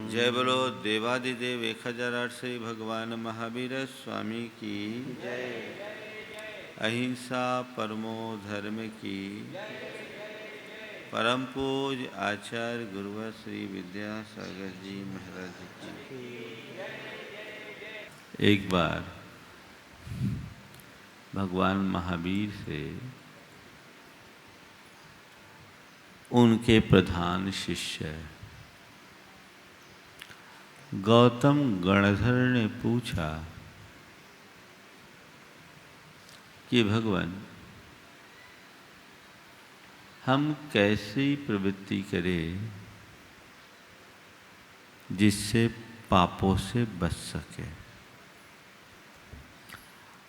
जय बोलो देवादिदेव 1008 से भगवान महावीर स्वामी की अहिंसा परमो धर्म की परम पूज आचार्य गुरुवर श्री विद्यासागर जी महाराज जी। एक बार भगवान महावीर से उनके प्रधान शिष्य गौतम गणधर ने पूछा कि भगवान, हम कैसी प्रवृत्ति करें जिससे पापों से बच सके।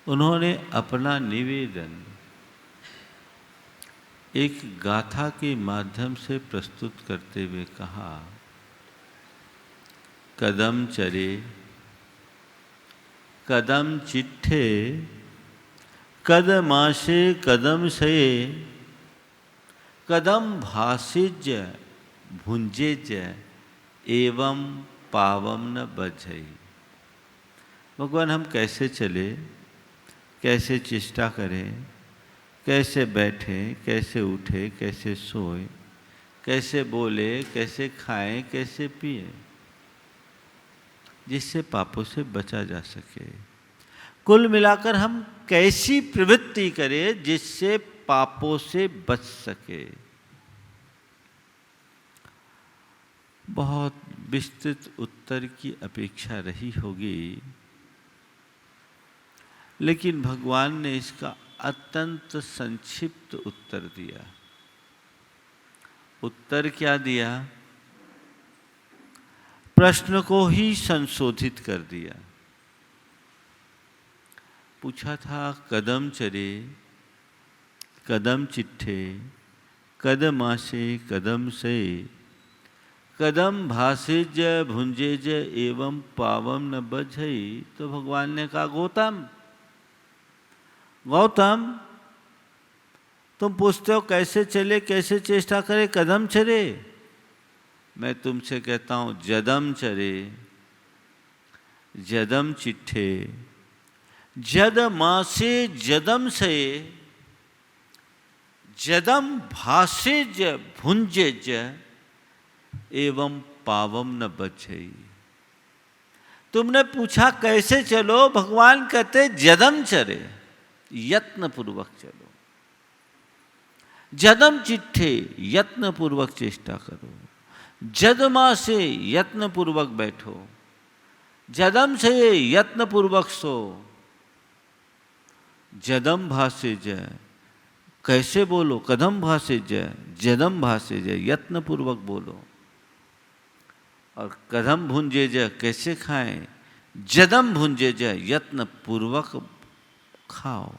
उन्होंने अपना निवेदन एक गाथा के माध्यम से प्रस्तुत करते हुए कहा, कदम चरे कदम चिट्ठे कदमाशे कदम सये कदम भासिज भुंजेज एवं पावम न बझई। भगवान, हम कैसे चले, कैसे चेष्टा करें, कैसे बैठें, कैसे उठे, कैसे सोए, कैसे बोले, कैसे खाएं, कैसे पिए, जिससे पापों से बचा जा सके। कुल मिलाकर हम कैसी प्रवृत्ति करें जिससे पापों से बच सके। बहुत विस्तृत उत्तर की अपेक्षा रही होगी, लेकिन भगवान ने इसका अत्यंत संक्षिप्त उत्तर दिया। उत्तर क्या दिया? प्रश्न को ही संशोधित कर दिया। पूछा था कदम चरे कदम चिट्ठे कदमाशे कदम से कदम भासेज भुंजेज एवं पावम न बझई। तो भगवान ने कहा, गौतम गौतम, तुम पूछते हो कैसे चले, कैसे चेष्टा करे, कदम चरे। मैं तुमसे कहता हूं जदम चरे जदम चिट्ठे जद मासे जदम से जदम भासेज भुंजेज एवं पावम न बझई। तुमने पूछा कैसे चलो, भगवान कहते जदम चरे, यत्न पूर्वक चलो। जदम चिट्ठे, यत्न पूर्वक चेष्टा करो। जदमा से यत्न पूर्वक बैठो। जदम से यत्न पूर्वक सो। जदम भासे जय, कैसे बोलो, कदम भासे जय जदम भासे जय, यत्न पूर्वक बोलो। और कदम भुंजे जय, कैसे खाएं, जदम भुंजे जय, यत्न पूर्वक खाओ।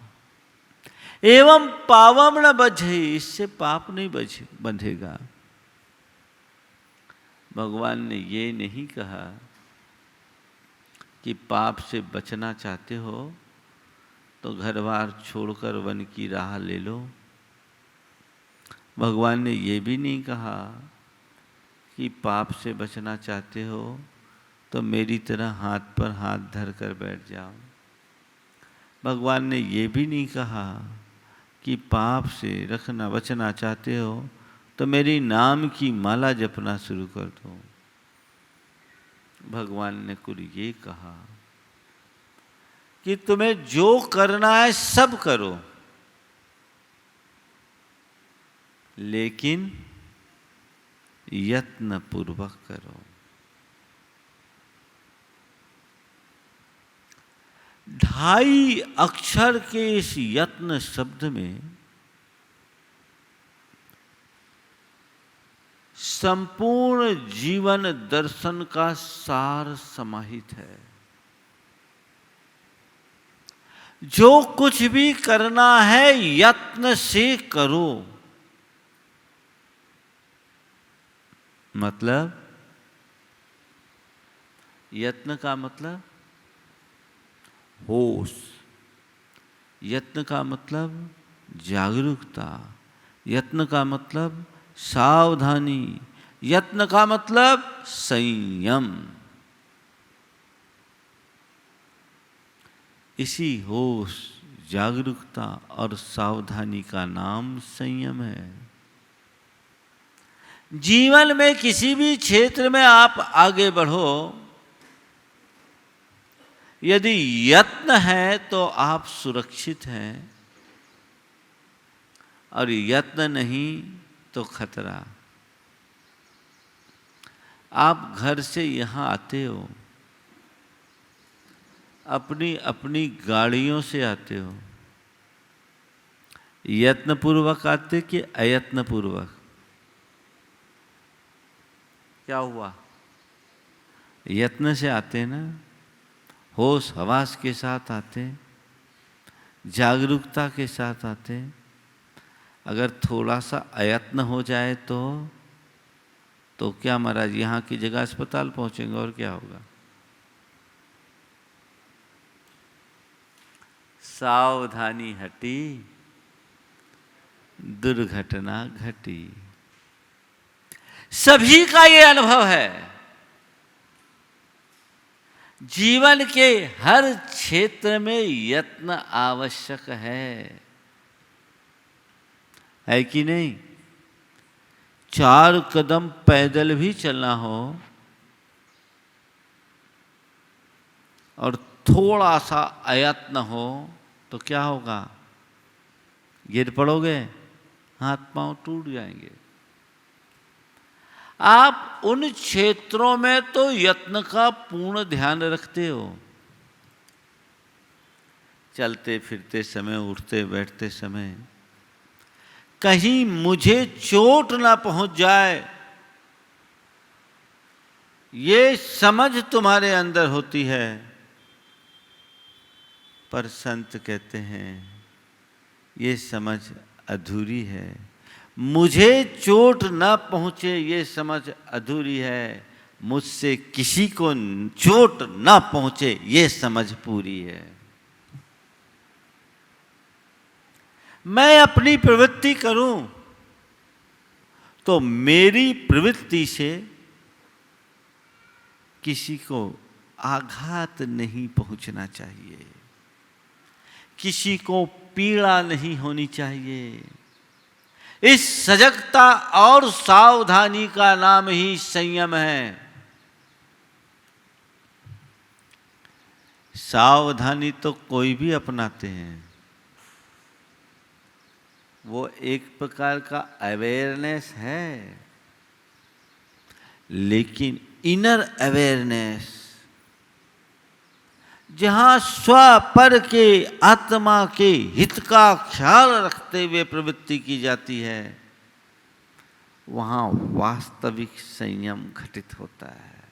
एवं पावम न बझे, इससे पाप नहीं बंधेगा। भगवान ने ये नहीं कहा कि पाप से बचना चाहते हो तो घर बार छोड़कर वन की राह ले लो। भगवान ने ये भी नहीं कहा कि पाप से बचना चाहते हो तो मेरी तरह हाथ पर हाथ धर कर बैठ जाओ। भगवान ने ये भी नहीं कहा कि पाप से बचना चाहते हो तो मेरी नाम की माला जपना शुरू कर दो। भगवान ने कुल ये कहा कि तुम्हें जो करना है सब करो, लेकिन यत्न पूर्वक करो। ढाई अक्षर के इस यत्न शब्द में संपूर्ण जीवन दर्शन का सार समाहित है। जो कुछ भी करना है यत्न से करो। मतलब, यत्न का मतलब होश, यत्न का मतलब जागरूकता, यत्न का मतलब सावधानी, यत्न का मतलब संयम। इसी होश, जागरूकता और सावधानी का नाम संयम है। जीवन में किसी भी क्षेत्र में आप आगे बढ़ो, यदि यत्न है तो आप सुरक्षित हैं, और यत्न नहीं तो खतरा। आप घर से यहाँ आते हो, अपनी अपनी गाड़ियों से आते हो, यत्नपूर्वक आते कि अयत्नपूर्वक? क्या हुआ? यत्न से आते ना, होश हवास के साथ आते, जागरूकता के साथ आते। अगर थोड़ा सा अयत्न हो जाए तो क्या महाराज, यहाँ की जगह अस्पताल पहुंचेंगे और क्या होगा? सावधानी हटी, दुर्घटना घटी। सभी का ये अनुभव है। जीवन के हर क्षेत्र में यत्न आवश्यक है कि नहीं? 4 कदम पैदल भी चलना हो और थोड़ा सा अयत्न हो तो क्या होगा? गिर पड़ोगे, हाथ पांव टूट जाएंगे। आप उन क्षेत्रों में तो यत्न का पूर्ण ध्यान रखते हो। चलते फिरते समय, उठते बैठते समय, कहीं मुझे चोट ना पहुंच जाए, ये समझ तुम्हारे अंदर होती है। पर संत कहते हैं ये समझ अधूरी है। मुझे चोट ना पहुंचे ये समझ अधूरी है, मुझसे किसी को चोट ना पहुंचे ये समझ पूरी है। मैं अपनी प्रवृत्ति करूं तो मेरी प्रवृत्ति से किसी को आघात नहीं पहुंचना चाहिए, किसी को पीड़ा नहीं होनी चाहिए। इस सजगता और सावधानी का नाम ही संयम है। सावधानी तो कोई भी अपनाते हैं, वो एक प्रकार का अवेयरनेस है, लेकिन इनर अवेयरनेस, जहां स्व पर के आत्मा के हित का ख्याल रखते हुए प्रवृत्ति की जाती है, वहां वास्तविक संयम घटित होता है।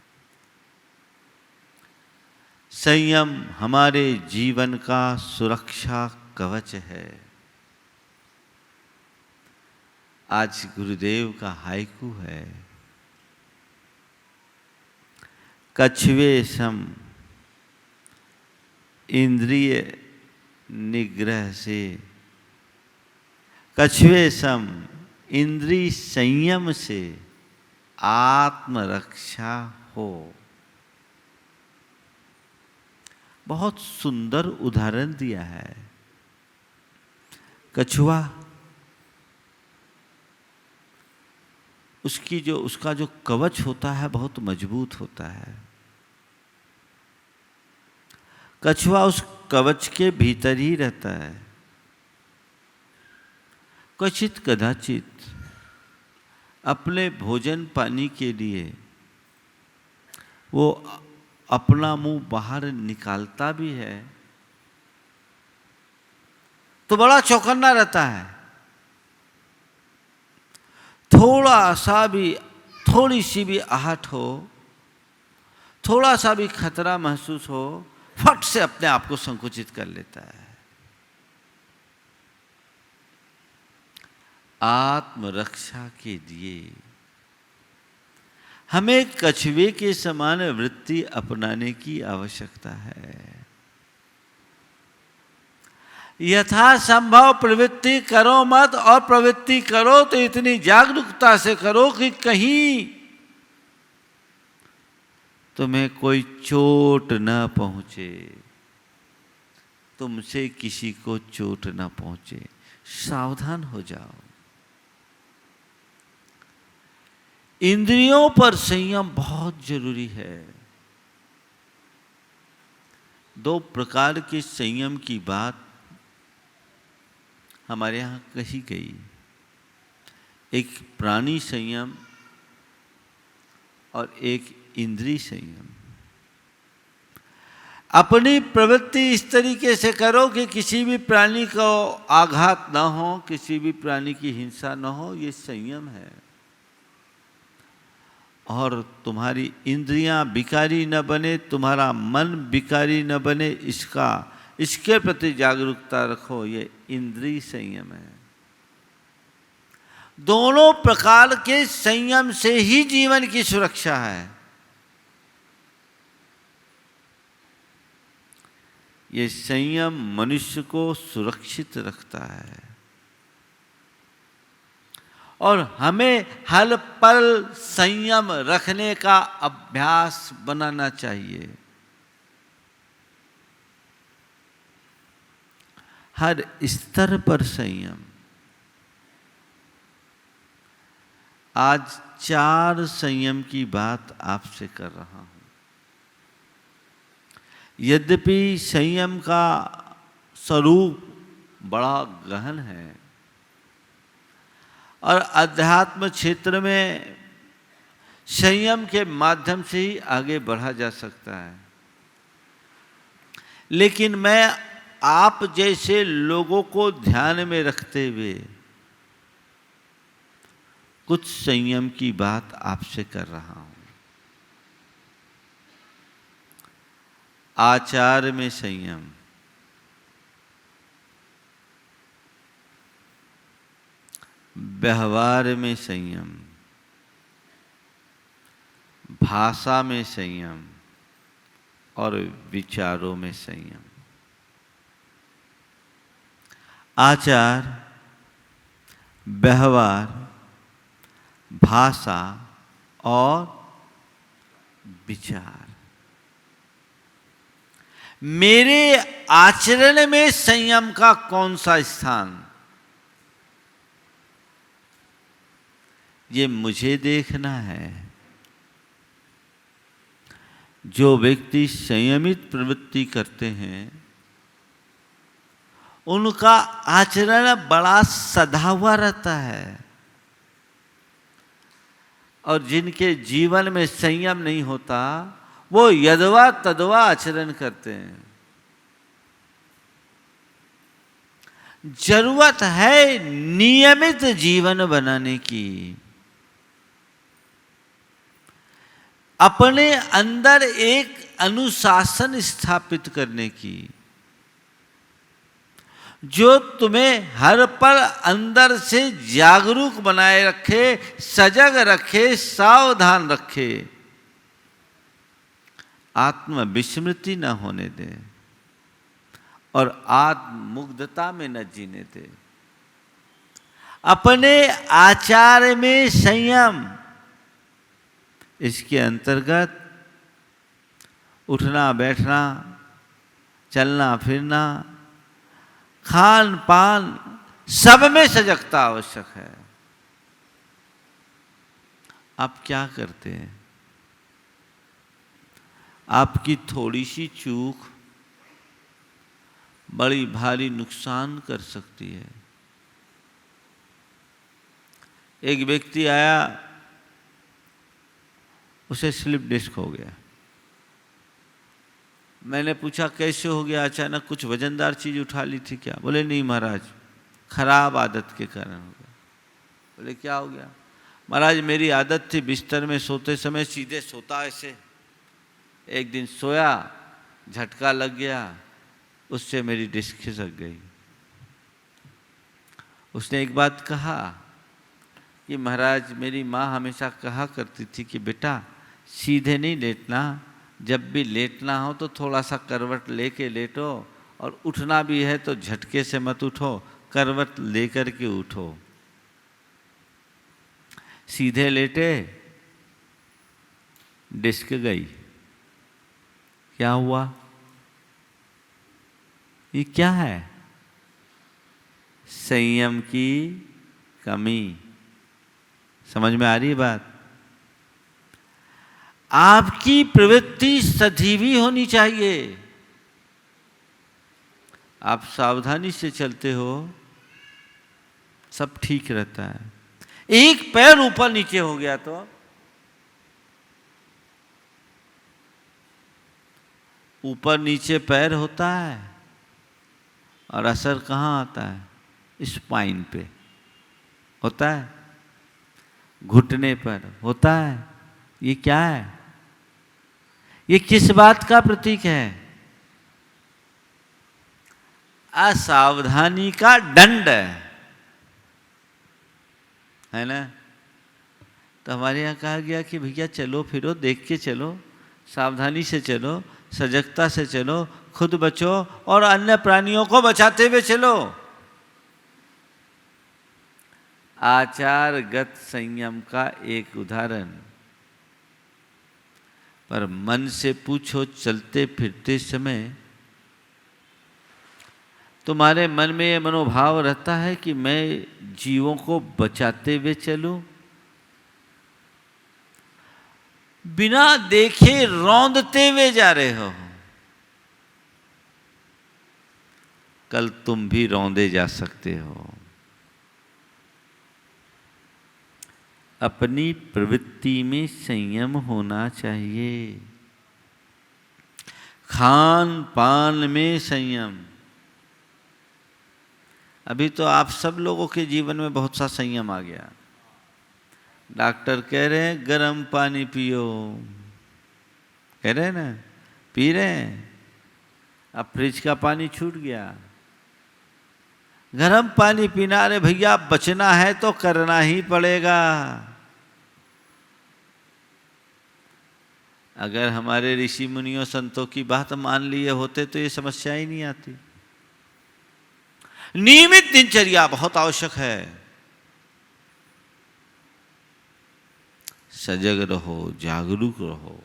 संयम हमारे जीवन का सुरक्षा कवच है। आज गुरुदेव का हाइकू है, कछुए सम इंद्रिय निग्रह से, कछुए सम इंद्रिय संयम से आत्मरक्षा हो। बहुत सुंदर उदाहरण दिया है। कछुआ, उसका जो कवच होता है बहुत मजबूत होता है। कछुआ उस कवच के भीतर ही रहता है। क्वचित कदाचित अपने भोजन पानी के लिए वो अपना मुंह बाहर निकालता भी है तो बड़ा चौकन्ना रहता है। थोड़ी सी भी आहट हो, थोड़ा सा भी खतरा महसूस हो, फट से अपने आप को संकुचित कर लेता है। आत्मरक्षा के लिए हमें कछुए के समान वृत्ति अपनाने की आवश्यकता है। यथासंभव प्रवृत्ति करो मत, और प्रवृत्ति करो तो इतनी जागरूकता से करो कि कहीं तुम्हें कोई चोट न पहुंचे, तुमसे किसी को चोट न पहुंचे, सावधान हो जाओ। इंद्रियों पर संयम बहुत जरूरी है। दो प्रकार के संयम की बात हमारे यहाँ कही गई। एक प्राणी संयम और एक इंद्रिय संयम। अपनी प्रवृत्ति इस तरीके से करो कि किसी भी प्राणी को आघात ना हो, किसी भी प्राणी की हिंसा ना हो, ये संयम है। और तुम्हारी इंद्रियां विकारी न बने, तुम्हारा मन विकारी न बने, इसके प्रति जागरूकता रखो, ये इंद्रिय संयम है। दोनों प्रकार के संयम से ही जीवन की सुरक्षा है। ये संयम मनुष्य को सुरक्षित रखता है और हमें हर पल संयम रखने का अभ्यास बनाना चाहिए। हर स्तर पर संयम। आज 4 संयम की बात आपसे कर रहा हूं। यद्यपि संयम का स्वरूप बड़ा गहन है और अध्यात्म क्षेत्र में संयम के माध्यम से ही आगे बढ़ा जा सकता है, लेकिन मैं आप जैसे लोगों को ध्यान में रखते हुए कुछ संयम की बात आपसे कर रहा हूं। आचार में संयम, व्यवहार में संयम, भाषा में संयम और विचारों में संयम। आचार, व्यवहार, भाषा और विचार। मेरे आचरण में संयम का कौन सा स्थान, ये मुझे देखना है। जो व्यक्ति संयमित प्रवृत्ति करते हैं उनका आचरण बड़ा सधा हुआ रहता है, और जिनके जीवन में संयम नहीं होता वो यदवा तदवा आचरण करते हैं। जरूरत है नियमित जीवन बनाने की, अपने अंदर एक अनुशासन स्थापित करने की, जो तुम्हें हर पल अंदर से जागरूक बनाए रखे, सजग रखे, सावधान रखे, आत्म विस्मृति न होने दे और आत्ममुग्धता में न जीने दे। अपने आचार में संयम, इसके अंतर्गत उठना बैठना, चलना फिरना, खान पान, सब में सजगता आवश्यक है। आप क्या करते हैं? आपकी थोड़ी सी चूक बड़ी भारी नुकसान कर सकती है। एक व्यक्ति आया, उसे स्लिप डिस्क हो गया। मैंने पूछा कैसे हो गया? अचानक कुछ वजनदार चीज उठा ली थी क्या? बोले नहीं महाराज, खराब आदत के कारण हो गया। बोले क्या हो गया? महाराज मेरी आदत थी बिस्तर में सोते समय सीधे सोता ऐसे। एक दिन सोया, झटका लग गया, उससे मेरी डिस्क खिसक गई। उसने एक बात कहा कि महाराज मेरी माँ हमेशा कहा करती थी कि बेटा सीधे नहीं लेटना, जब भी लेटना हो तो थोड़ा सा करवट लेके लेटो, और उठना भी है तो झटके से मत उठो, करवट लेकर के उठो। सीधे लेटे, डिस्क गई। क्या हुआ? ये क्या है? संयम की कमी। समझ में आ रही है बात? आपकी प्रवृत्ति सजीवी होनी चाहिए। आप सावधानी से चलते हो, सब ठीक रहता है। एक पैर ऊपर नीचे हो गया तो ऊपर नीचे पैर होता है और असर कहाँ आता है? स्पाइन पे होता है, घुटने पर होता है। ये क्या है? ये किस बात का प्रतीक है? असावधानी का दंड है ना। तो हमारे यहाँ कहा गया कि भैया चलो फिरो, देख के चलो, सावधानी से चलो, सजगता से चलो, खुद बचो और अन्य प्राणियों को बचाते हुए चलो। आचारगत संयम का एक उदाहरण। पर मन से पूछो, चलते फिरते समय तुम्हारे मन में ये मनोभाव रहता है कि मैं जीवों को बचाते हुए चलूं? बिना देखे रौंदते हुए जा रहे हो, कल तुम भी रौंदे जा सकते हो। अपनी प्रवृत्ति में संयम होना चाहिए। खान पान में संयम। अभी तो आप सब लोगों के जीवन में बहुत सा संयम आ गया। डॉक्टर कह रहे हैं गर्म पानी पियो, कह रहे हैं ना, पी रहे हैं। अब फ्रिज का पानी छूट गया, गर्म पानी पीना। अरे भैया बचना है तो करना ही पड़ेगा। अगर हमारे ऋषि मुनियों संतों की बात मान लिए होते तो ये समस्या ही नहीं आती। नियमित दिनचर्या बहुत आवश्यक है। सजग रहो, जागरूक रहो,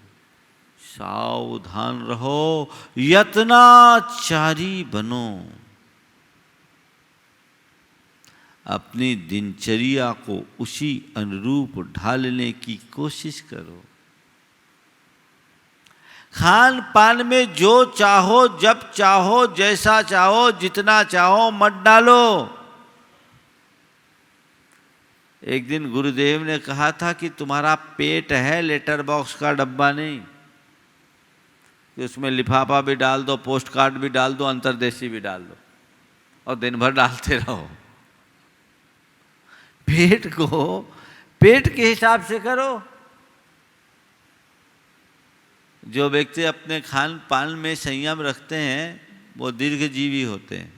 सावधान रहो, यत्नाचारी बनो। अपनी दिनचर्या को उसी अनुरूप ढालने की कोशिश करो। खान पान में जो चाहो, जब चाहो, जैसा चाहो, जितना चाहो मत डालो। एक दिन गुरुदेव ने कहा था कि तुम्हारा पेट है लेटर बॉक्स का डब्बा नहीं कि उसमें लिफाफा भी डाल दो, पोस्ट कार्ड भी डाल दो, अंतर्देशी भी डाल दो और दिन भर डालते रहो। पेट को पेट के हिसाब से करो। जो व्यक्ति अपने खान पान में संयम रखते हैं वो दीर्घजीवी होते हैं,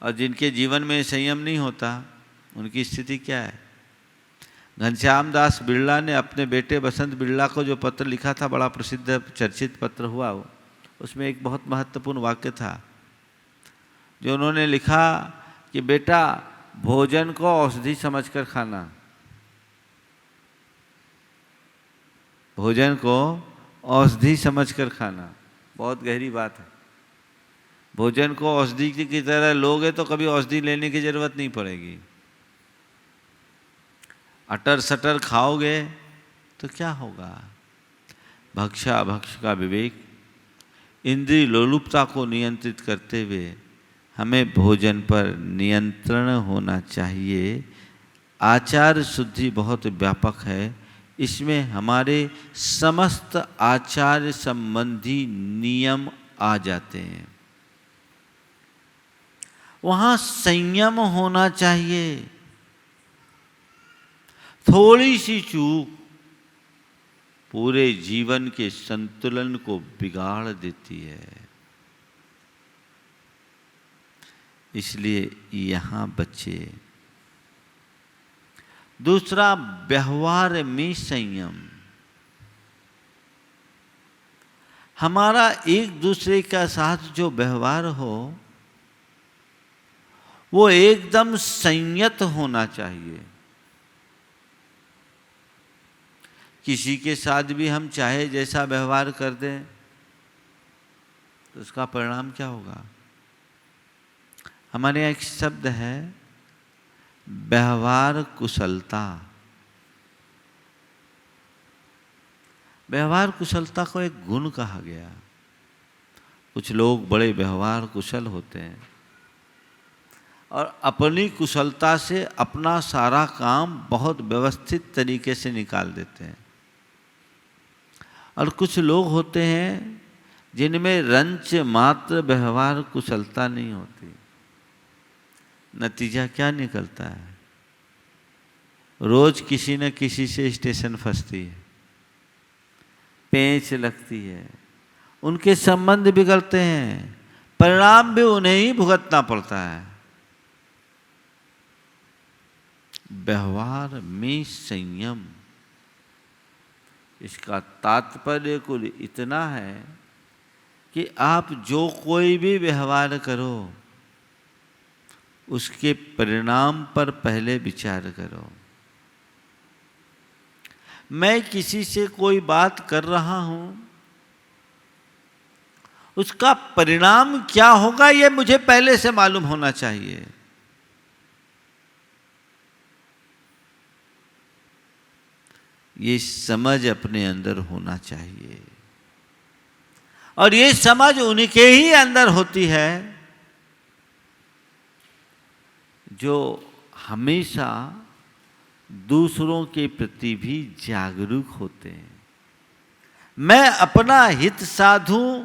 और जिनके जीवन में संयम नहीं होता उनकी स्थिति क्या है? घनश्याम दास बिरला ने अपने बेटे बसंत बिरला को जो पत्र लिखा था, बड़ा प्रसिद्ध चर्चित पत्र हुआ वो, उसमें एक बहुत महत्वपूर्ण वाक्य था जो उन्होंने लिखा कि बेटा भोजन को औषधि समझकर खाना। भोजन को औषधि समझकर खाना बहुत गहरी बात है। भोजन को औषधि की तरह लोगे तो कभी औषधि लेने की जरूरत नहीं पड़ेगी। अटर सटर खाओगे तो क्या होगा? भक्षा भक्ष का विवेक, इंद्रिय लोलुपता को नियंत्रित करते हुए हमें भोजन पर नियंत्रण होना चाहिए। आचार शुद्धि बहुत व्यापक है, इसमें हमारे समस्त आचार संबंधी नियम आ जाते हैं। वहाँ संयम होना चाहिए। थोड़ी सी चूक पूरे जीवन के संतुलन को बिगाड़ देती है। इसलिए यहाँ बच्चे। दूसरा, व्यवहार में संयम। हमारा एक दूसरे का साथ जो व्यवहार हो वो एकदम संयत होना चाहिए। किसी के साथ भी हम चाहे जैसा व्यवहार कर दें तो उसका परिणाम क्या होगा? हमारे यहाँ एक शब्द है व्यवहार कुशलता। व्यवहार कुशलता को एक गुण कहा गया। कुछ लोग बड़े व्यवहार कुशल होते हैं और अपनी कुशलता से अपना सारा काम बहुत व्यवस्थित तरीके से निकाल देते हैं, और कुछ लोग होते हैं जिनमें रंच मात्र व्यवहार कुशलता नहीं होती। नतीजा क्या निकलता है? रोज किसी न किसी से स्टेशन फंसती है, पेंच लगती है, उनके संबंध बिगड़ते हैं, परिणाम भी उन्हें ही भुगतना पड़ता है। व्यवहार में संयम, इसका तात्पर्य कुल इतना है कि आप जो कोई भी व्यवहार करो उसके परिणाम पर पहले विचार करो। मैं किसी से कोई बात कर रहा हूं, उसका परिणाम क्या होगा यह मुझे पहले से मालूम होना चाहिए। ये समझ अपने अंदर होना चाहिए, और ये समझ उनके ही अंदर होती है जो हमेशा दूसरों के प्रति भी जागरूक होते हैं। मैं अपना हित साधूं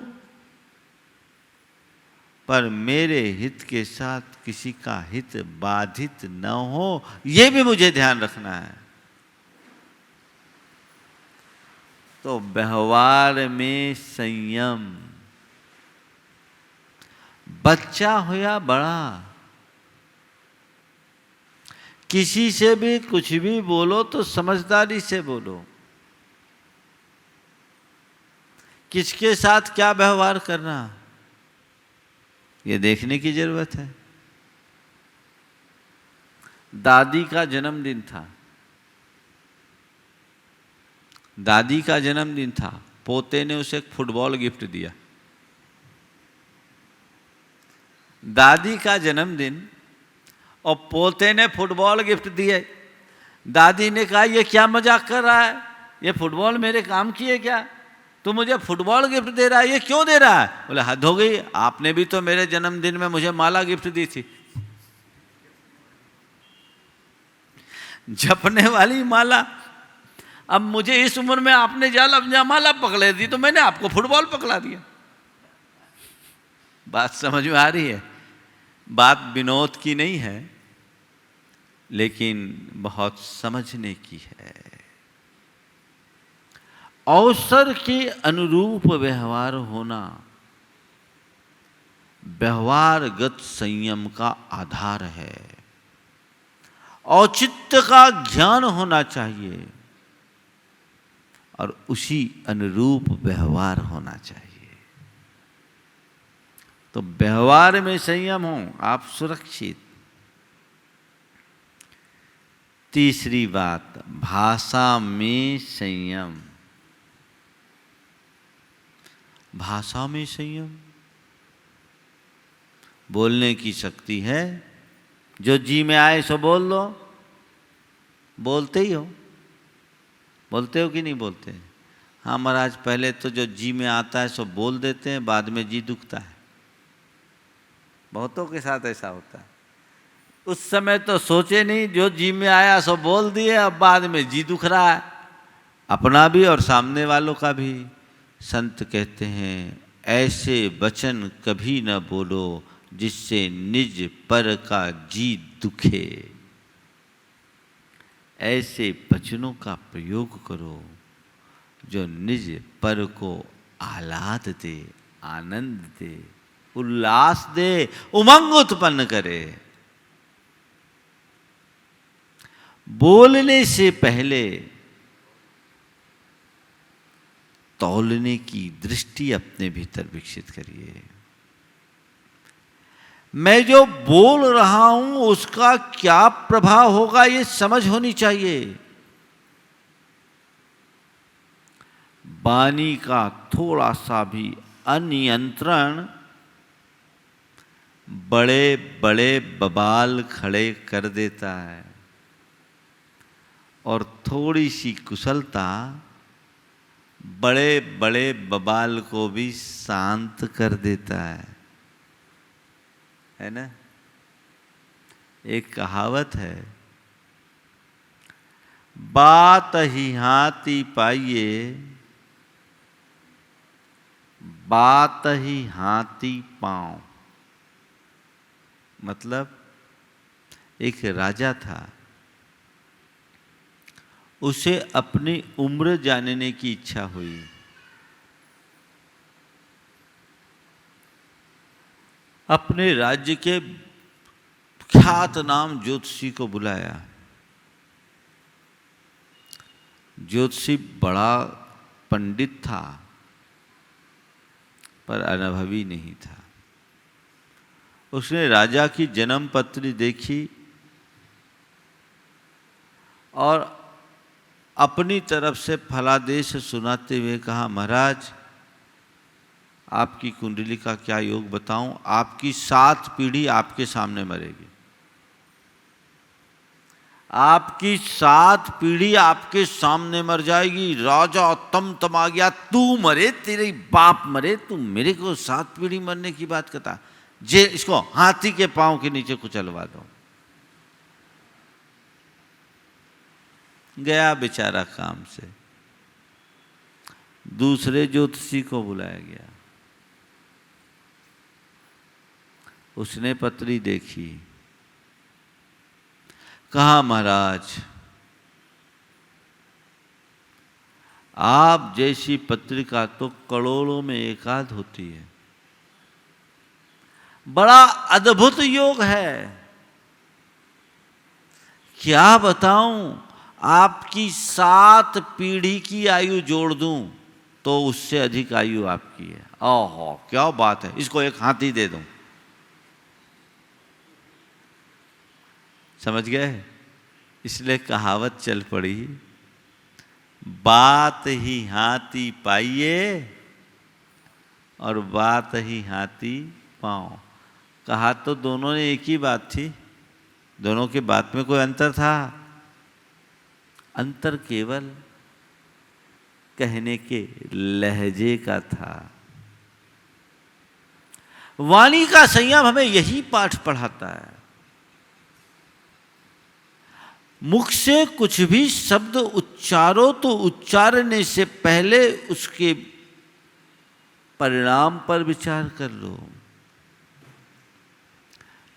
पर मेरे हित के साथ किसी का हित बाधित न हो, यह भी मुझे ध्यान रखना है। तो व्यवहार में संयम, बच्चा हो या बड़ा, किसी से भी कुछ भी बोलो तो समझदारी से बोलो। किसके साथ क्या व्यवहार करना, ये देखने की जरूरत है। दादी का जन्मदिन था, दादी का जन्मदिन था, पोते ने उसे एक फुटबॉल गिफ्ट दिया। दादी का जन्मदिन और पोते ने फुटबॉल गिफ्ट दिए। दादी ने कहा ये क्या मजाक कर रहा है, ये फुटबॉल मेरे काम की है क्या, तू मुझे फुटबॉल गिफ्ट दे रहा है, ये क्यों दे रहा है? बोले हद हो गई, आपने भी तो मेरे जन्मदिन में मुझे माला गिफ्ट दी थी। जपने वाली माला, अब मुझे इस उम्र में आपने माला पकड़े दी तो मैंने आपको फुटबॉल पकड़ा दिया। बात समझ में आ रही है? बात विनोद की नहीं है, लेकिन बहुत समझने की है। अवसर के अनुरूप व्यवहार होना व्यवहारगत संयम का आधार है। औचित्य का ज्ञान होना चाहिए और उसी अनुरूप व्यवहार होना चाहिए। तो व्यवहार में संयम हो, आप सुरक्षित। तीसरी बात, भाषा में संयम। भाषा में संयम, बोलने की शक्ति है, जो जी में आए सो बोल दो। बोलते ही हो, बोलते हो कि नहीं बोलते? हाँ महाराज, पहले तो जो जी में आता है सो बोल देते हैं, बाद में जी दुखता है। बहुतों के साथ ऐसा होता है। उस समय तो सोचे नहीं, जो जी में आया सो बोल दिए, अब बाद में जी दुख रहा है, अपना भी और सामने वालों का भी। संत कहते हैं ऐसे वचन कभी न बोलो जिससे निज पर का जी दुखे। ऐसे वचनों का प्रयोग करो जो निज पर को आह्लाद दे, आनंद दे, उल्लास दे, उमंग उत्पन्न करे। बोलने से पहले तौलने की दृष्टि अपने भीतर विकसित करिए। मैं जो बोल रहा हूं उसका क्या प्रभाव होगा, ये समझ होनी चाहिए। वाणी का थोड़ा सा भी अनियंत्रण बड़े बड़े बवाल खड़े कर देता है और थोड़ी सी कुशलता बड़े बड़े बवाल को भी शांत कर देता है ना। एक कहावत है, बात ही हाथी पाइए, बात ही हाथी पाँव। मतलब एक राजा था, उसे अपनी उम्र जानने की इच्छा हुई। अपने राज्य के ख्यात नाम ज्योतिषी को बुलाया। ज्योतिषी बड़ा पंडित था पर अनुभवी नहीं था। उसने राजा की जन्म पत्री देखी और अपनी तरफ से फलादेश सुनाते हुए कहा, महाराज आपकी कुंडली का क्या योग बताऊं, आपकी 7 पीढ़ी आपके सामने मरेगी, आपकी 7 पीढ़ी आपके सामने मर जाएगी। राजा तमा गया, तू मरे, तेरे बाप मरे, तू मेरे को 7 पीढ़ी मरने की बात करता, जे इसको हाथी के पांव के नीचे कुचलवा दो। गया बेचारा काम से, दूसरे ज्योतिषी को बुलाया गया। उसने पत्री देखी, कहा महाराज आप जैसी पत्रिका तो करोड़ों में एकाध होती है, बड़ा अद्भुत योग है, क्या बताऊं, आपकी 7 पीढ़ी की आयु जोड़ दूं तो उससे अधिक आयु आपकी है। ओहो क्या बात है, इसको एक हाथी दे दूं। समझ गए? इसलिए कहावत चल पड़ी, बात ही हाथी पाइए और बात ही हाथी पाओ। कहा तो दोनों ने एक ही बात थी, दोनों के बात में कोई अंतर था? अंतर केवल कहने के लहजे का था। वाणी का संयम हमें यही पाठ पढ़ाता है। मुख से कुछ भी शब्द उच्चारो तो उच्चारने से पहले उसके परिणाम पर विचार कर लो।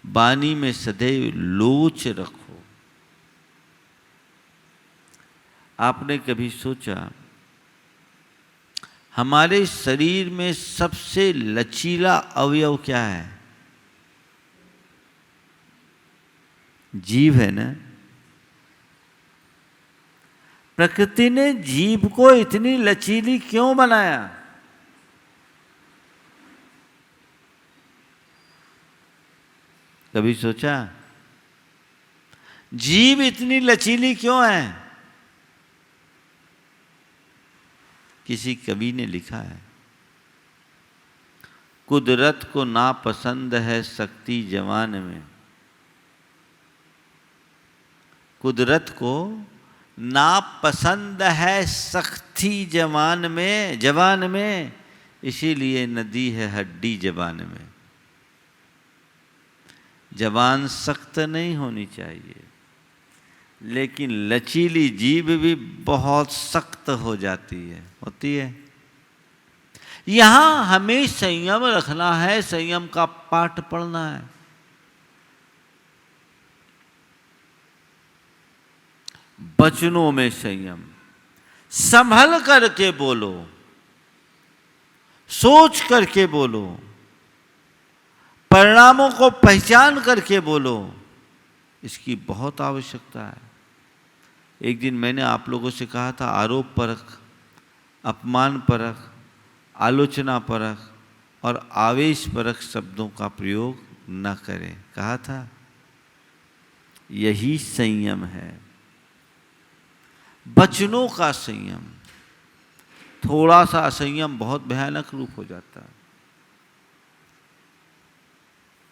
वाणी में सदैव लोच रखो। आपने कभी सोचा हमारे शरीर में सबसे लचीला अवयव क्या है? जीभ है ना। प्रकृति ने जीभ को इतनी लचीली क्यों बनाया? कभी सोचा जीभ इतनी लचीली क्यों है? किसी कवि ने लिखा है, कुदरत को नापसंद है शक्ति जवान में, कुदरत को नापसंद है सख्ती जवान में, इसीलिए नदी है हड्डी जवान में। जवान सख्त नहीं होनी चाहिए, लेकिन लचीली जीभ भी बहुत सख्त हो जाती है, होती है। यहां हमें संयम रखना है, संयम का पाठ पढ़ना है। वचनों में संयम, संभल करके बोलो, सोच करके बोलो, परिणामों को पहचान करके बोलो, इसकी बहुत आवश्यकता है। एक दिन मैंने आप लोगों से कहा था, आरोप परख, अपमान परख, आलोचना परख और आवेश परख शब्दों का प्रयोग न करें, कहा था। यही संयम है, वचनों का संयम। थोड़ा सा असंयम बहुत भयानक रूप हो जाता है।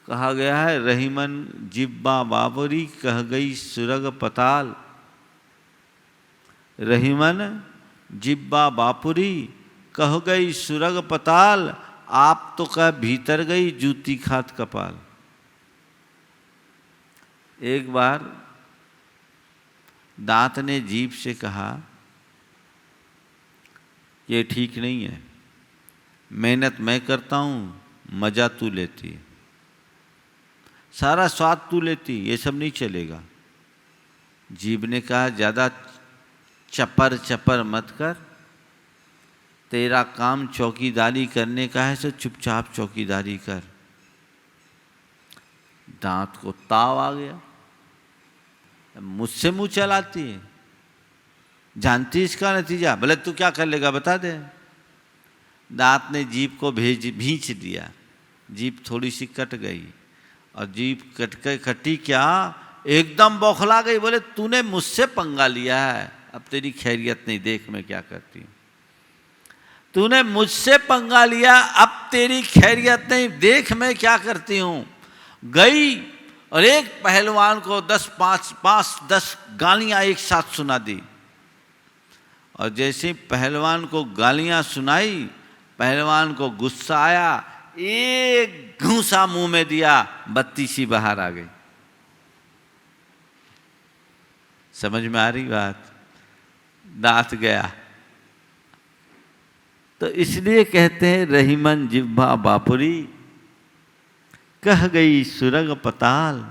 कहा गया है, रहीमन जिब्बा बाबरी कह गई सुरग पताल। रहीमन जिब्बा बापुरी कह गई सुरग पताल, आप तो कह भीतर गई जूती खात कपाल। एक बार दांत ने जीभ से कहा, ये ठीक नहीं है, मेहनत मैं करता हूँ, मज़ा तू लेती है, सारा स्वाद तू लेती, ये सब नहीं चलेगा। जीभ ने कहा, ज़्यादा चपर चपर मत कर, तेरा काम चौकीदारी करने का है, सो चुपचाप चौकीदारी कर। दांत को ताव आ गया, मुझसे मुंह चलाती है, जानती इसका नतीजा, भले तू क्या कर लेगा बता दे। दांत ने जीभ को भींच दिया, जीभ थोड़ी सी कट गई, और जीभ कटी क्या, एकदम बौखला गई, बोले तूने मुझसे पंगा लिया है, अब तेरी खैरियत नहीं, देख मैं क्या करती हूँ। तूने मुझसे पंगा लिया, अब तेरी खैरियत नहीं, देख मैं क्या करती हूँ। गई और एक पहलवान को 10 गालियां एक साथ सुना दी, और जैसे पहलवान को गालियां सुनाई, पहलवान को गुस्सा आया, एक घूंसा मुंह में दिया, बत्ती सी बाहर आ गई। समझ में आ रही बात? दांत गया। तो इसलिए कहते हैं, रहीमन जिह्वा बापुरी कह गई सुरग पताल,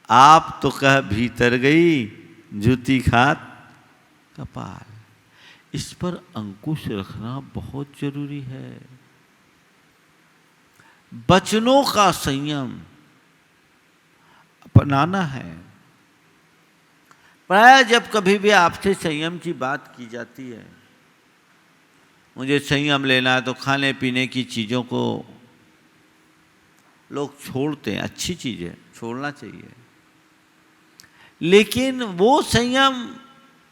आप तो कह भीतर गई जूती खात कपाल। इस पर अंकुश रखना बहुत जरूरी है। वचनों का संयम अपनाना है। प्राय जब कभी भी आपसे संयम की बात की जाती है, मुझे संयम लेना है, तो खाने पीने की चीज़ों को लोग छोड़ते हैं। अच्छी चीज़ है, छोड़ना चाहिए, लेकिन वो संयम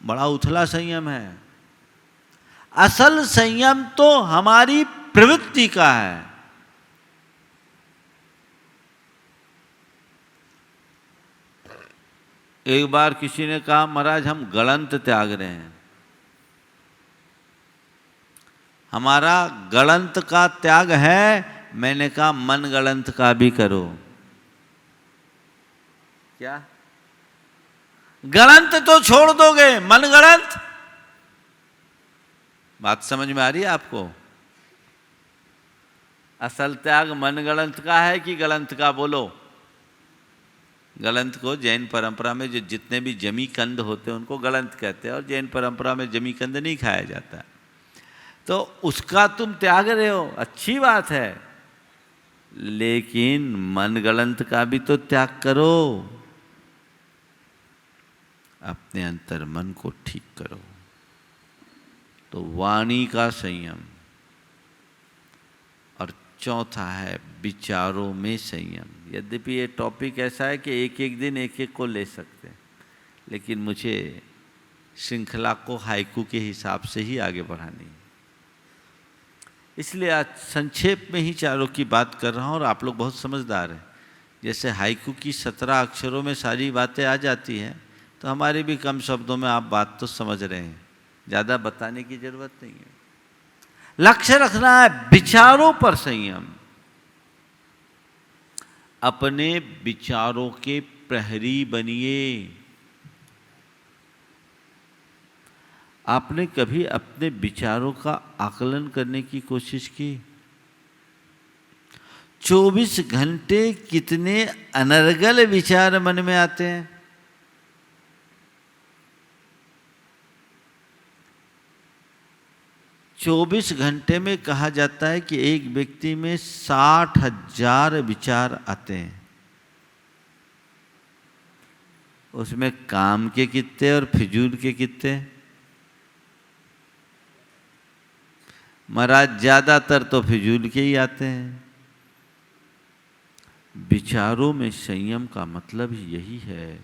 बड़ा उथला संयम है। असल संयम तो हमारी प्रवृत्ति का है। एक बार किसी ने कहा, महाराज हम गलंत त्याग रहे हैं, हमारा गलंत का त्याग है। मैंने कहा मन गलंत का भी करो। क्या गलंत तो छोड़ दोगे, मन गलंत? बात समझ में आ रही है आपको? असल त्याग मन गलंत का है कि गलंत का? बोलो। गलंत को जैन परंपरा में जो जितने भी जमी कंद होते हैं उनको गलंत कहते हैं, और जैन परंपरा में जमी कंद नहीं खाया जाता। तो उसका तुम त्याग रहे हो, अच्छी बात है, लेकिन मन गलंत का भी तो त्याग करो। अपने अंतर मन को ठीक करो। तो वाणी का संयम, और चौथा है विचारों में संयम। यद्यपि ये टॉपिक ऐसा है कि एक एक दिन एक एक को ले सकते हैं, लेकिन मुझे श्रृंखला को हाइकू के हिसाब से ही आगे बढ़ानी है, इसलिए आज संक्षेप में ही चारों की बात कर रहा हूँ। और आप लोग बहुत समझदार हैं, जैसे हाइकू की 17 अक्षरों में सारी बातें आ जाती हैं, तो हमारे भी कम शब्दों में आप बात तो समझ रहे हैं, ज़्यादा बताने की जरूरत नहीं है। लक्ष्य रखना है विचारों पर संयम। अपने विचारों के प्रहरी बनिए। आपने कभी अपने विचारों का आकलन करने की कोशिश की? 24 घंटे कितने अनर्गल विचार मन में आते हैं। चौबीस घंटे में कहा जाता है कि एक व्यक्ति में 60,000 विचार आते हैं। उसमें काम के कितने और फिजूल के कितने? महाराज ज्यादातर तो फिजूल के ही आते हैं। विचारों में संयम का मतलब ही यही है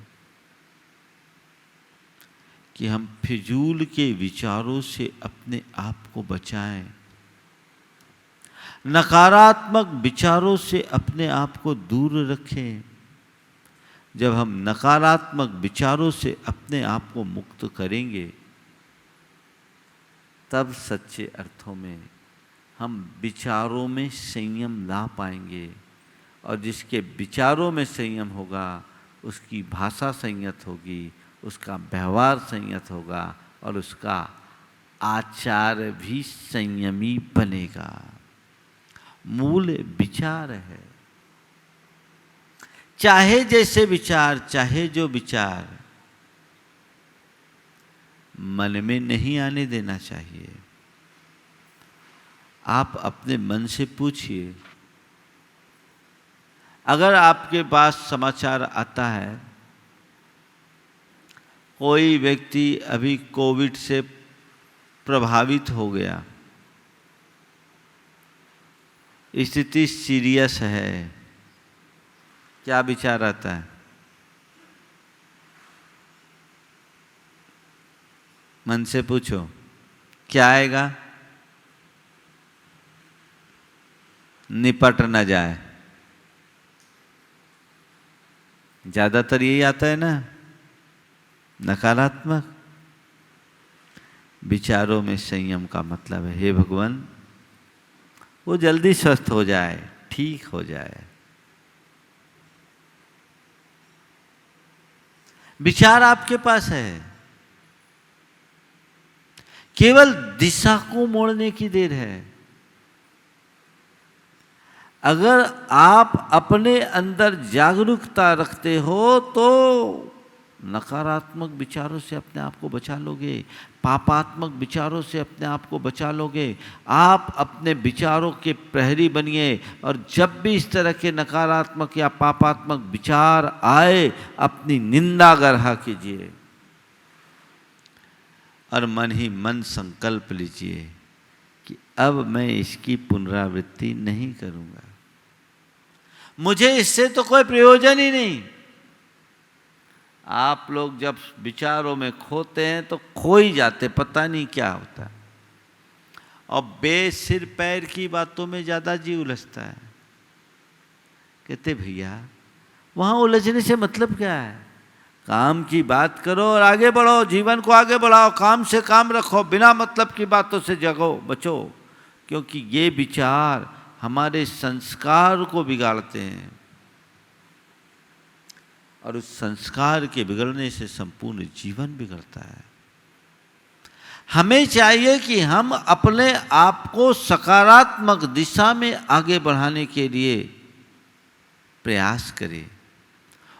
कि हम फिजूल के विचारों से अपने आप को बचाएं, नकारात्मक विचारों से अपने आप को दूर रखें। जब हम नकारात्मक विचारों से अपने आप को मुक्त करेंगे, तब सच्चे अर्थों में हम विचारों में संयम ला पाएंगे। और जिसके विचारों में संयम होगा, उसकी भाषा संयत होगी, उसका व्यवहार संयत होगा और उसका आचार भी संयमी बनेगा। मूल विचार है। चाहे जैसे विचार, चाहे जो विचार, मन में नहीं आने देना चाहिए। आप अपने मन से पूछिए, अगर आपके पास समाचार आता है कोई व्यक्ति अभी कोविड से प्रभावित हो गया, स्थिति सीरियस है, क्या विचार आता है? मन से पूछो, क्या आएगा? निपट न जाए, ज्यादातर यही आता है ना, नकारात्मक विचारों में संयम का मतलब है, हे भगवान वो जल्दी स्वस्थ हो जाए, ठीक हो जाए। विचार आपके पास है, केवल दिशा को मोड़ने की देर है। अगर आप अपने अंदर जागरूकता रखते हो तो नकारात्मक विचारों से अपने आप को बचा लोगे, पापात्मक विचारों से अपने आप को बचा लोगे। आप अपने विचारों के प्रहरी बनिए और जब भी इस तरह के नकारात्मक या पापात्मक विचार आए, अपनी निंदा गरहा कीजिए और मन ही मन संकल्प लीजिए कि अब मैं इसकी पुनरावृत्ति नहीं करूंगा, मुझे इससे तो कोई प्रयोजन ही नहीं। आप लोग जब विचारों में खोते हैं तो खो ही जाते, पता नहीं क्या होता है, और बेसिर पैर की बातों में ज़्यादा जी उलझता है। कहते भैया वहाँ उलझने से मतलब क्या है? काम की बात करो और आगे बढ़ो, जीवन को आगे बढ़ाओ, काम से काम रखो, बिना मतलब की बातों से जगो, बचो, क्योंकि ये विचार हमारे संस्कार को बिगाड़ते हैं और उस संस्कार के बिगड़ने से संपूर्ण जीवन बिगड़ता है। हमें चाहिए कि हम अपने आप को सकारात्मक दिशा में आगे बढ़ाने के लिए प्रयास करें,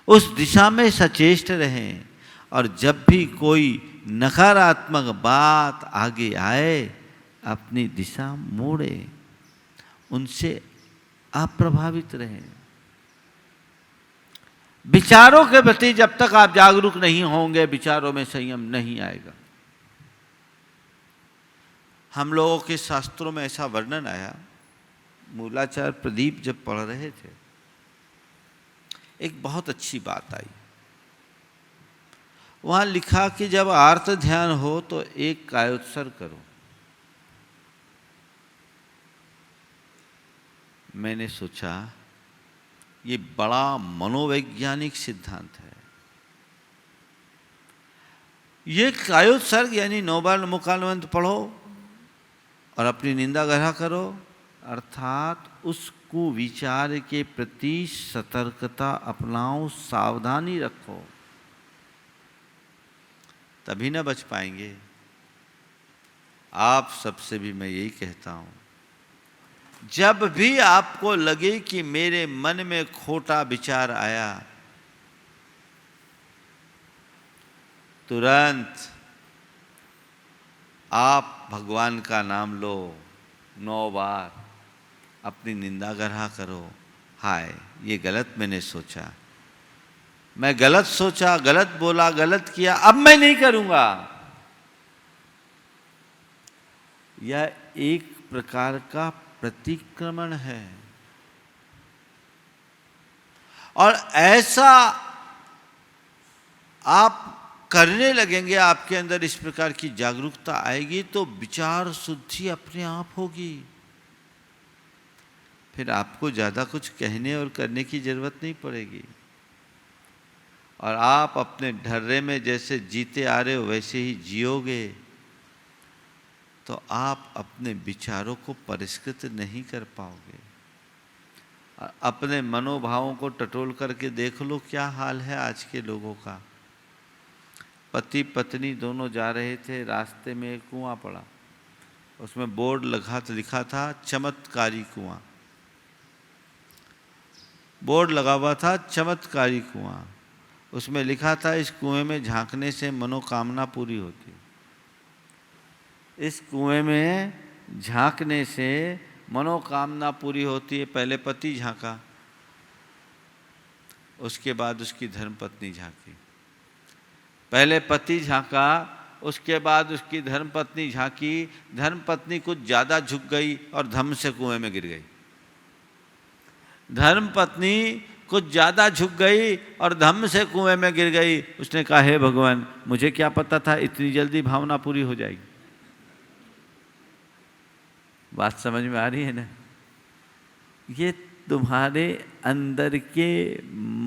उस दिशा में सचेष्ट रहें, और जब भी कोई नकारात्मक बात आगे आए अपनी दिशा मोड़े, उनसे आप प्रभावित रहें। विचारों के प्रति जब तक आप जागरूक नहीं होंगे, विचारों में संयम नहीं आएगा। हम लोगों के शास्त्रों में ऐसा वर्णन आया, मूलाचार्य प्रदीप जब पढ़ रहे थे, एक बहुत अच्छी बात आई। वहां लिखा कि जब आर्त ध्यान हो तो एक कायोत्सर्ग करो। मैंने सोचा ये बड़ा मनोवैज्ञानिक सिद्धांत है। ये कायोत्सर्ग यानी 9 बार नमोकाल मंत्र पढ़ो और अपनी निंदा गरहा करो, अर्थात उस कुविचार के प्रति सतर्कता अपनाओ, सावधानी रखो, तभी न बच पाएंगे। आप सबसे भी मैं यही कहता हूं, जब भी आपको लगे कि मेरे मन में खोटा विचार आया, तुरंत आप भगवान का नाम लो, 9 बार अपनी निंदा गरहा करो, हाय ये गलत मैंने सोचा, मैं गलत सोचा, गलत बोला, गलत किया, अब मैं नहीं करूंगा। यह एक प्रकार का प्रतिक्रमण है और ऐसा आप करने लगेंगे, आपके अंदर इस प्रकार की जागरूकता आएगी तो विचार शुद्धि अपने आप होगी। फिर आपको ज़्यादा कुछ कहने और करने की जरूरत नहीं पड़ेगी, और आप अपने ढर्रे में जैसे जीते आ रहे हो वैसे ही जियोगे, तो आप अपने विचारों को परिष्कृत नहीं कर पाओगे। अपने मनोभावों को टटोल करके देख लो क्या हाल है आज के लोगों का। पति पत्नी दोनों जा रहे थे, रास्ते में एक कुआं पड़ा, उसमें बोर्ड लिखा था चमत्कारी कुआं। बोर्ड लगा हुआ था चमत्कारी कुआं, उसमें लिखा था इस कुएं में झांकने से मनोकामना पूरी होती है। इस कुएं में झांकने से मनोकामना पूरी होती है। पहले पति झांका, उसके बाद उसकी धर्मपत्नी झांकी। पहले पति झांका, उसके बाद उसकी धर्मपत्नी झांकी। धर्मपत्नी कुछ ज़्यादा झुक गई और धम से कुएं में गिर गई। धर्मपत्नी कुछ ज़्यादा झुक गई और धम से कुएं में गिर गई। उसने कहा, हे भगवान, मुझे क्या पता था इतनी जल्दी भावना पूरी हो जाएगी। बात समझ में आ रही है ना? ये तुम्हारे अंदर के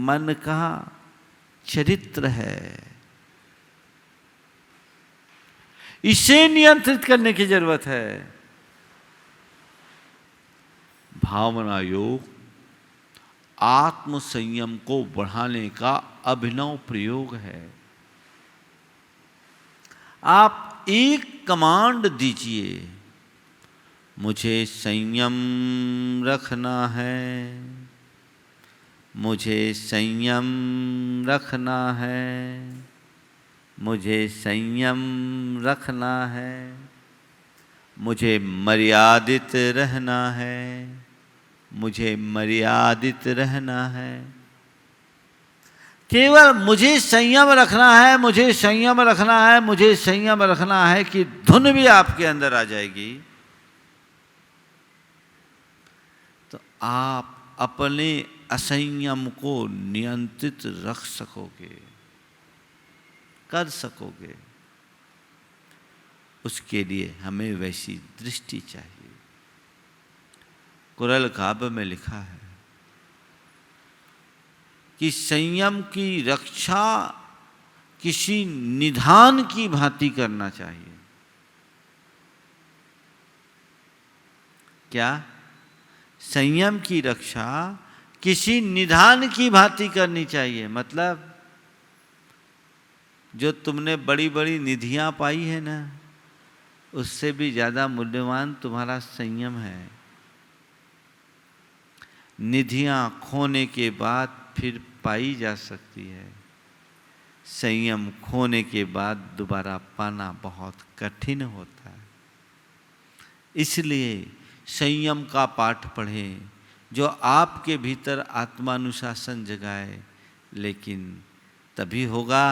मन का चरित्र है, इसे नियंत्रित करने की जरूरत है। भावना योग आत्म संयम को बढ़ाने का अभिनव प्रयोग है। आप एक कमांड दीजिए, मुझे संयम रखना है, मुझे संयम रखना है, मुझे संयम रखना है, मुझे मर्यादित रहना है, मुझे मर्यादित रहना है। केवल मुझे संयम रखना है, मुझे संयम रखना है, मुझे संयम रखना है कि धुन भी आपके अंदर आ जाएगी, तो आप अपने असंयम को नियंत्रित रख सकोगे, कर सकोगे। उसके लिए हमें वैसी दृष्टि चाहिए। कुरल काव्य में लिखा है कि संयम की रक्षा किसी निधान की भांति करना चाहिए। क्या? संयम की रक्षा किसी निधान की भांति करनी चाहिए। मतलब जो तुमने बड़ी बड़ी निधियां पाई है ना, उससे भी ज़्यादा मूल्यवान तुम्हारा संयम है। निधियां खोने के बाद फिर पाई जा सकती है, संयम खोने के बाद दोबारा पाना बहुत कठिन होता है। इसलिए संयम का पाठ पढ़ें जो आपके भीतर आत्मानुशासन जगाए। लेकिन तभी होगा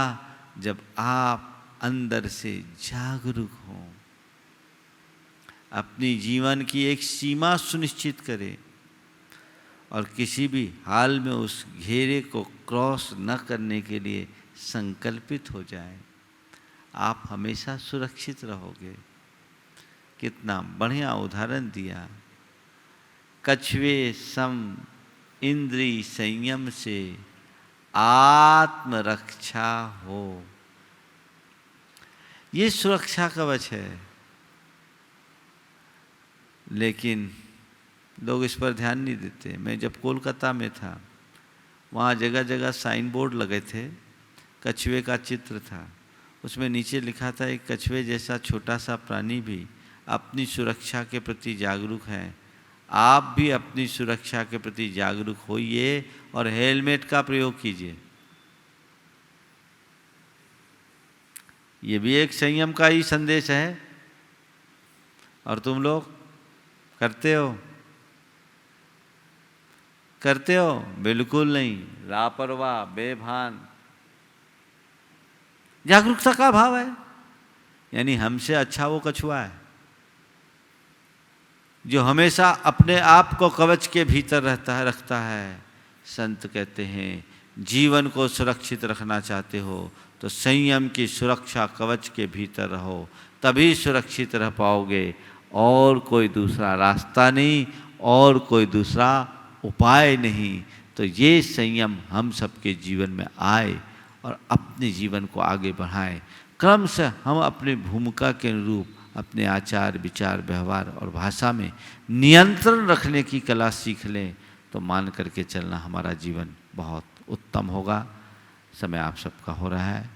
जब आप अंदर से जागरूक हों, अपनी जीवन की एक सीमा सुनिश्चित करें और किसी भी हाल में उस घेरे को क्रॉस न करने के लिए संकल्पित हो जाएं। आप हमेशा सुरक्षित रहोगे। कितना बढ़िया उदाहरण दिया। कछुए सम इंद्रिय संयम से आत्मरक्षा हो। ये सुरक्षा कवच है, लेकिन लोग इस पर ध्यान नहीं देते। मैं जब कोलकाता में था, वहाँ जगह जगह साइन बोर्ड लगे थे, कछुए का चित्र था। उसमें नीचे लिखा था, एक कछुए जैसा छोटा सा प्राणी भी अपनी सुरक्षा के प्रति जागरूक है। आप भी अपनी सुरक्षा के प्रति जागरूक होइए और हेलमेट का प्रयोग कीजिए। ये भी एक संयम का ही संदेश है। और तुम लोग करते हो? करते हो? बिल्कुल नहीं, लापरवाह, बेभान। जागरूकता का भाव है, यानी हमसे अच्छा वो कछुआ है जो हमेशा अपने आप को कवच के भीतर रखता है। संत कहते हैं जीवन को सुरक्षित रखना चाहते हो तो संयम की सुरक्षा कवच के भीतर रहो, तभी सुरक्षित रह पाओगे। और कोई दूसरा रास्ता नहीं, और कोई दूसरा उपाय नहीं। तो ये संयम हम सबके जीवन में आए और अपने जीवन को आगे बढ़ाएं। क्रम से हम अपनी भूमिका के अनुरूप अपने आचार विचार व्यवहार और भाषा में नियंत्रण रखने की कला सीख लें, तो मान करके चलना हमारा जीवन बहुत उत्तम होगा। समय आप सबका हो रहा है।